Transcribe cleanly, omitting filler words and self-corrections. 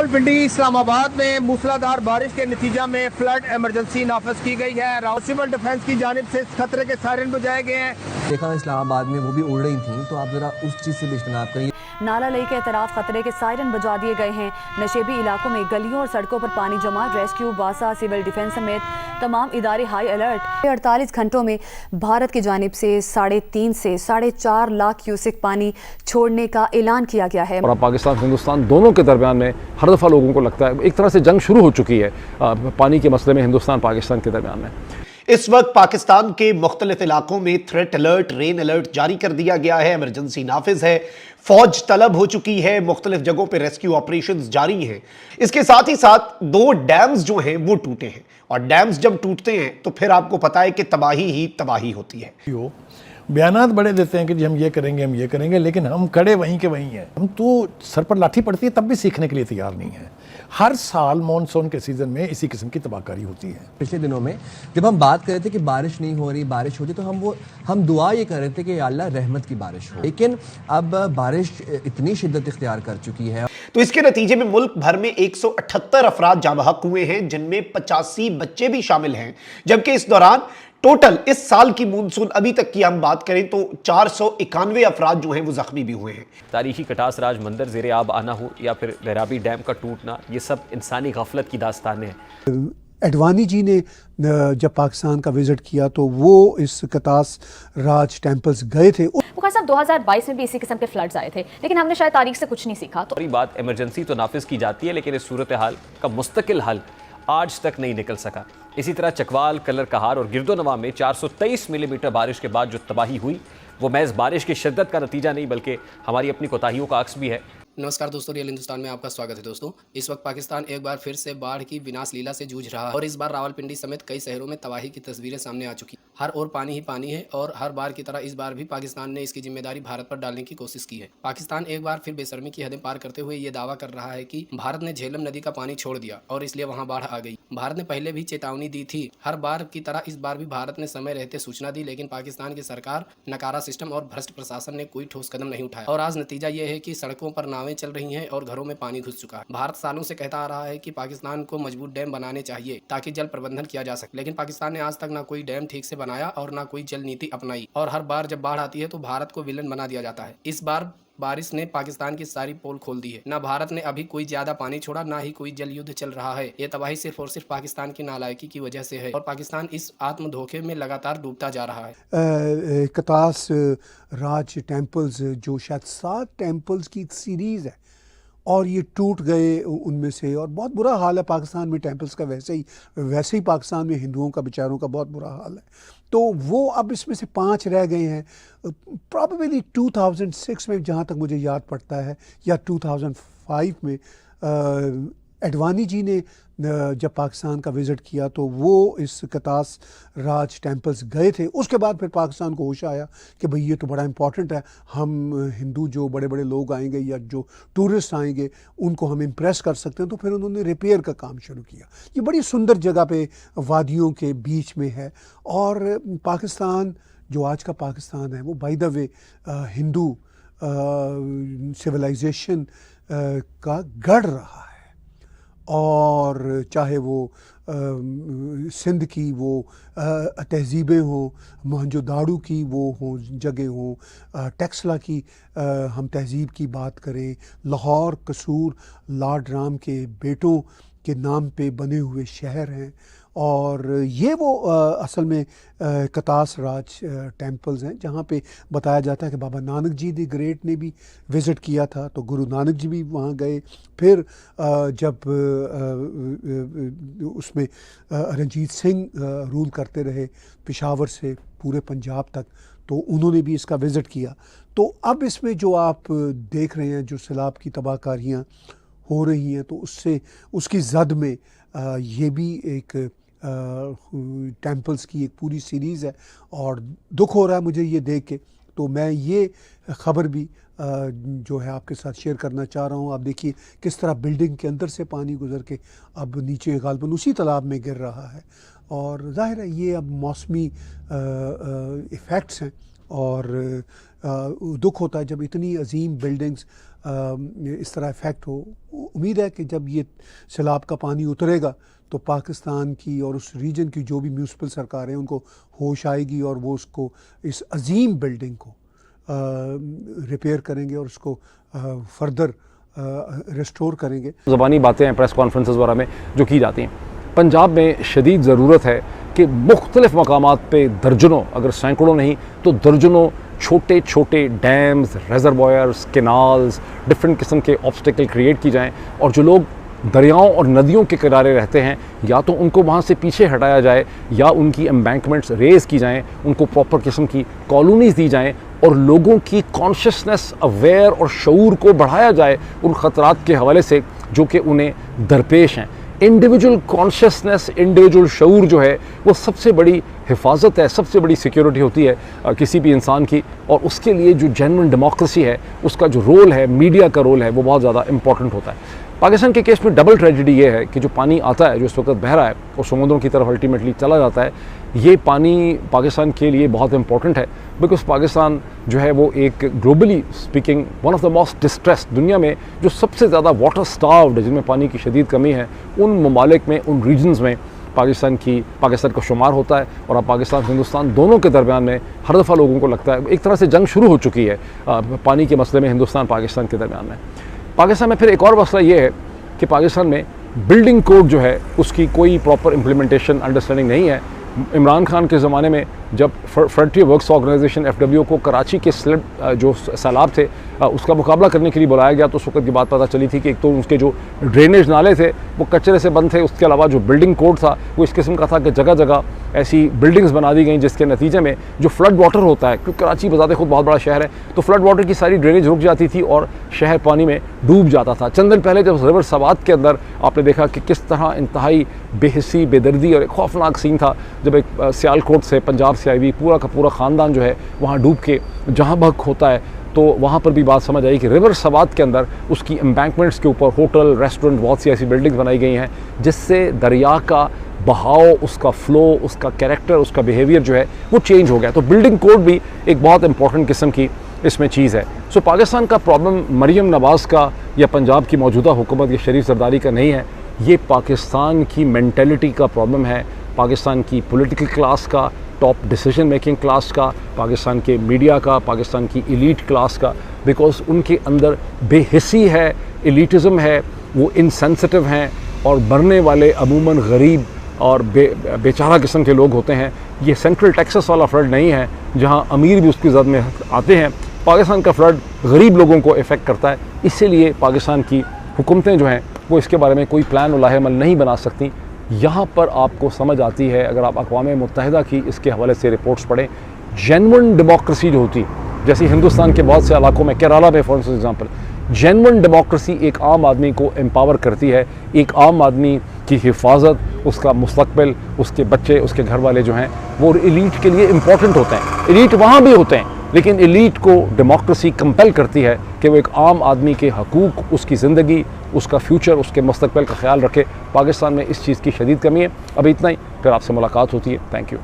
रावलपिंडी इस्लामाबाद में मूसलाधार बारिश के नतीजा में फ्लड इमरजेंसी नाफिज की गई है। सिविल डिफेंस की जानिब से खतरे के सायरन बजाए गए हैं। देखा इस्लामाबाद में वो भी उड़ रही थी, तो आप जरा उस चीज़ से भी इज्तनाब करिए। नाला लई के तरफ खतरे के सायरन बजा दिए गए हैं। नशेबी इलाकों में गलियों और सड़कों पर पानी जमा। रेस्क्यू, वासा, सिविल डिफेंस समेत तमाम इदारे हाई अलर्ट। 48 घंटों में भारत की जानिब से 3.5 से 4.5 लाख क्यूसेक पानी छोड़ने का ऐलान किया गया है। और पाकिस्तान हिंदुस्तान दोनों के दरमियान में हर दफ़ा लोगों को लगता है एक तरह से जंग शुरू हो चुकी है पानी के मसले में हिंदुस्तान पाकिस्तान के दरमियान में। इस वक्त पाकिस्तान के मुख्तलिफ इलाकों में थ्रेट अलर्ट, रेन अलर्ट जारी कर दिया गया है। इमरजेंसी नाफिज है, फौज तलब हो चुकी है, मुख्तलिफ जगहों पर रेस्क्यू ऑपरेशंस जारी हैं। इसके साथ ही साथ 2 डैम्स जो हैं वो टूटे हैं, और डैम्स जब टूटते हैं तो फिर आपको पता है कि तबाही ही तबाही होती है। बयानात बड़े देते हैं कि जी हम ये करेंगे, लेकिन हम खड़े वहीं के वहीं हैं। हम तो सर पर लाठी पड़ती है तब भी सीखने के लिए तैयार नहीं है। हर साल मॉनसून के सीजन में इसी किस्म की तबाहकारी होती है। पिछले दिनों में जब हम बात कर रहे थे कि बारिश नहीं हो रही, बारिश होती, तो हम दुआ ये कर रहे थे कि अल्लाह रहमत की बारिश हो, लेकिन अब बारिश इतनी शिद्दत इख्तियार कर चुकी है। तो इसके नतीजे में मुल्क भर में 178 अफराद जाँ बहक हुए हैं, जिनमें 85 बच्चे भी शामिल हैं। जबकि इस दौरान टोटल इस साल की मानसून अभी तक की हम बात करें तो 491 अफराद जो हैं वो जख्मी भी हुए हैं। तारीखी कटास राज मंदिर ज़ेरे आब आना हो या फिर लहराबी डैम का टूटना, ये सब इंसानी गफलत की दास्तानें हैं। एडवानी जी ने जब पाकिस्तान का विजिट किया तो वो इस कटास राज टेम्पल्स गए थे। वो साहब 2022 में भी इसी किस्म के फ्लड्स आए थे, लेकिन हमने शायद तारीख से कुछ नहीं सीखा। तो बात इमरजेंसी तो नाफिज की जाती है, लेकिन इस सूरत हाल का मुस्तकिल हल आज तक नहीं निकल सका। इसी तरह चकवाल, कलर कहार और गिरदोनवा में 423 मिलीमीटर बारिश के बाद जो तबाही हुई वो महज बारिश की शिद्दत का नतीजा नहीं बल्कि हमारी अपनी कोताहियों का अक्स भी है। नमस्कार दोस्तों, रियल हिंदुस्तान में आपका स्वागत है। दोस्तों, इस वक्त पाकिस्तान एक बार फिर से बाढ़ की विनाश लीला से जूझ रहा है और इस बार रावलपिंडी समेत कई शहरों में तबाही की तस्वीरें सामने आ चुकी। हर ओर पानी ही पानी है और हर बार की तरह इस बार भी पाकिस्तान ने इसकी जिम्मेदारी भारत पर डालने की कोशिश की है। पाकिस्तान एक बार फिर बेशर्मी की हदें पार करते हुए ये दावा कर रहा है कि भारत ने झेलम नदी का पानी छोड़ दिया और इसलिए वहाँ बाढ़ आ गई। भारत ने पहले भी चेतावनी दी थी। हर बार की तरह इस बार भी भारत ने समय रहते सूचना दी, लेकिन पाकिस्तान की सरकार, नकारा सिस्टम और भ्रष्ट प्रशासन ने कोई ठोस कदम नहीं उठाया और आज नतीजा ये है कि सड़कों पर नावें चल रही हैं और घरों में पानी घुस चुका है। भारत सालों से कहता आ रहा है कि पाकिस्तान को मजबूत डैम बनाने चाहिए ताकि जल प्रबंधन किया जा सके, लेकिन पाकिस्तान ने आज तक ना कोई डैम ठीक से बनाया और ना कोई जल नीति अपनाई, और हर बार जब बाढ़ आती है तो भारत को विलन बना दिया जाता है। इस बार बारिश ने पाकिस्तान की सारी पोल खोल दी है। ना भारत ने अभी कोई ज्यादा पानी छोड़ा, ना ही कोई जल युद्ध चल रहा है। ये तबाही सिर्फ और सिर्फ पाकिस्तान की नालायकी की वजह से है और पाकिस्तान इस आत्म धोखे में लगातार डूबता जा रहा है। कटास राज टेम्पल्स जो शायद 7 टेम्पल्स की एक सीरीज है और ये टूट गए उनमें से, और बहुत बुरा हाल है पाकिस्तान में टेम्पल्स का। वैसे ही पाकिस्तान में हिंदुओं का, बेचारों का बहुत बुरा हाल है। तो वो अब इसमें से 5 रह गए हैं। प्रॉबेबली 2006 में, जहाँ तक मुझे याद पड़ता है, या 2005 में एडवानी जी ने जब पाकिस्तान का विज़िट किया तो वो इस कटास राज टेम्पल्स गए थे। उसके बाद फिर पाकिस्तान को होश आया कि भाई ये तो बड़ा इम्पॉर्टेंट है, हम हिंदू जो बड़े बड़े लोग आएंगे या जो टूरिस्ट आएंगे उनको हम इम्प्रेस कर सकते हैं। तो फिर उन्होंने रिपेयर का काम शुरू किया। ये बड़ी सुंदर जगह पे वादियों के बीच में है, और पाकिस्तान जो आज का पाकिस्तान है वो by the way Hindu civilization का गढ़ रहा है। और चाहे वो सिंध की वो तहजीबें हों, मोहनजोदाड़ो की वो हों जगह हों, टेक्सला की हम तहजीब की बात करें, लाहौर, कसूर, लॉर्ड राम के बेटों के नाम पे बने हुए शहर हैं। और ये वो असल में कटास राज टेम्पल्स हैं जहाँ पे बताया जाता है कि बाबा नानक जी द ग्रेट ने भी विज़िट किया था, तो गुरु नानक जी भी वहाँ गए। फिर जब उसमें रणजीत सिंह रूल करते रहे पेशावर से पूरे पंजाब तक, तो उन्होंने भी इसका विज़िट किया। तो अब इसमें जो आप देख रहे हैं, जो सैलाब की तबाहकारियाँ हो रही हैं, तो उससे उसकी जद में ये भी एक टेम्पल्स की एक पूरी सीरीज़ है, और दुख हो रहा है मुझे ये देख के। तो मैं ये ख़बर भी जो है आपके साथ शेयर करना चाह रहा हूँ। आप देखिए किस तरह बिल्डिंग के अंदर से पानी गुजर के अब नीचे गालबन उसी तालाब में गिर रहा है, और ज़ाहिर है ये अब मौसमी इफ़ेक्ट्स हैं। और दुख होता है जब इतनी अजीम बिल्डिंग्स इस तरह इफ़ेक्ट हो। उम्मीद है कि जब ये सैलाब का पानी उतरेगा तो पाकिस्तान की और उस रीजन की जो भी म्यूनसिपल सरकार हैं उनको होश आएगी और वो उसको इस अजीम बिल्डिंग को रिपेयर करेंगे और उसको फर्दर रेस्टोर करेंगे। ज़बानी बातें हैं प्रेस कॉन्फ्रेंसेस वगैरह में जो की जाती हैं। पंजाब में शदीद ज़रूरत है कि मुख्तलिफ मकामात पे दर्जनों, अगर सैकड़ों नहीं तो दर्जनों छोटे छोटे डैम्स, रेजरवॉयर्स, कैनाल्स, डिफरेंट किस्म के ऑब्स्टिकल क्रिएट की जाएँ और जो लोग दरियाओं और नदियों के किनारे रहते हैं या तो उनको वहाँ से पीछे हटाया जाए या उनकी एम्बैंकमेंट्स रेज़ की जाएँ, उनको प्रॉपर किस्म की कॉलोनीज़ दी जाएँ और लोगों की कॉन्शियसनेस, अवेयर और शऊर को बढ़ाया जाए उन ख़तरात के हवाले से जो कि उन्हें दरपेश हैं। इंडिविजुअल कॉन्शियसनेस, इंडिविजुअल शऊर जो है वो सबसे बड़ी हिफाजत है, सबसे बड़ी सिक्योरिटी होती है किसी भी इंसान की। और उसके लिए जो जेन्युइन डेमोक्रेसी है उसका जो रोल है, मीडिया का रोल है, वो बहुत ज़्यादा इंपॉर्टेंट होता है। पाकिस्तान के केस में डबल ट्रेजेडी ये है कि जो पानी आता है, जो इस वक्त बह रहा है और समुद्रों की तरफ अल्टीमेटली चला जाता है, ये पानी पाकिस्तान के लिए बहुत इंपॉर्टेंट है बिकॉज पाकिस्तान जो है वो एक globally speaking one of the most distressed, दुनिया में जो सबसे ज़्यादा वाटर स्टार्व्ड, जिनमें पानी की शदीद कमी है, उन ममालिक में, उन रीजन्स में पाकिस्तान का शुमार होता है। और अब पाकिस्तान हिंदुस्तान दोनों के दरमियान में हर दफ़ा लोगों को लगता है एक तरह से जंग शुरू हो चुकी है पानी के मसले में हिंदुस्तान पाकिस्तान के दरमियान में। पाकिस्तान में फिर एक और मसला ये है कि पाकिस्तान में बिल्डिंग कोड जो है उसकी कोई प्रॉपर इम्प्लीमेंटेशन, अंडरस्टैंडिंग नहीं है। इमरान खान के ज़माने में जब फ्रंटियर वर्क्स ऑर्गेनाइजेशन FWO को कराची के जो सैलाब थे उसका मुकाबला करने के लिए बुलाया गया तो उस वक्त की बात पता चली थी कि एक तो उसके जो ड्रेनेज नाले थे वो कचरे से बंद थे, उसके अलावा जो बिल्डिंग कोड था वो इस किस्म का था कि जगह जगह ऐसी बिल्डिंग्स बना दी गई जिसके नतीजे में जो फ्लड वाटर होता है, क्योंकि कराची बजाते खुद बहुत बड़ा शहर है, तो फ्लड वाटर की सारी ड्रेनेज रुक जाती थी और शहर पानी में डूब जाता था। चंद दिन पहले जब रिवर सवात के अंदर आपने देखा कि किस तरह इंतहाई बेहिस्सी, बेदर्दी और एक खौफनाक सीन था जब एक सियालकोट से पंजाब से आई हुई पूरा का पूरा ख़ानदान जो है वहाँ डूब के जहाँ बहक होता है, तो वहाँ पर भी बात समझ आई कि रिवर सवात के अंदर उसकी एम्बैंकमेंट्स के ऊपर होटल, रेस्टोरेंट, बहुत सी ऐसी बिल्डिंग्स बनाई गई हैं जिससे दरिया का बहाव, उसका फ़्लो, उसका कैरेक्टर, उसका बिहेवियर जो है वो चेंज हो गया। तो बिल्डिंग कोड भी एक बहुत इंपॉर्टेंट किस्म की इसमें चीज़ है। सो पाकिस्तान का प्रॉब्लम मरीम नवाज़ का या पंजाब की मौजूदा हुकूमत या शरीफ सरदारी का नहीं है, ये पाकिस्तान की मेंटेलिटी का प्रॉब्लम है, पाकिस्तान की पॉलिटिकल क्लास का, टॉप डिसीजन मेकिंग क्लास का, पाकिस्तान के मीडिया का, पाकिस्तान की एलीट क्लास का, बिकॉज उनके अंदर बेहिस्सी है, एलिटिज़म है, वो इनसेंसिटिव हैं और मरने वाले अमूमन गरीब और बेचारा किस्म के लोग होते हैं। ये सेंट्रल टेक्सास वाला फ्लड नहीं है जहां अमीर भी उसकी ज़द में आते हैं। पाकिस्तान का फ्लड गरीब लोगों को इफ़ेक्ट करता है, इसीलिए पाकिस्तान की हुकूमतें जो हैं वो इसके बारे में कोई प्लान और लाहेमल नहीं बना सकती। यहाँ पर आपको समझ आती है अगर आप अक़वाम मुत्तहिदा की इसके हवाले से रिपोर्ट्स पढ़ें, जेन्युइन डेमोक्रेसी जो होती है, जैसे हिंदुस्तान के बहुत से इलाकों में, केरला में फॉर एग्जांपल, जेन्युइन डेमोक्रेसी एक आम आदमी को एम्पावर करती है, एक आम आदमी की हिफाजत, उसका मुस्तकबिल, उसके बच्चे, उसके घर वाले जो हैं वो एलीट के लिए इम्पॉर्टेंट होते हैं। एलीट वहाँ भी होते हैं लेकिन एलीट को डेमोक्रेसी कंपेल करती है कि वो एक आम आदमी के हकूक़, उसकी ज़िंदगी, उसका फ्यूचर, उसके मुस्तकबिल का ख्याल रखे। पाकिस्तान में इस चीज़ की शदीद कमी है। अभी इतना ही, फिर आपसे मुलाकात होती है। Thank you.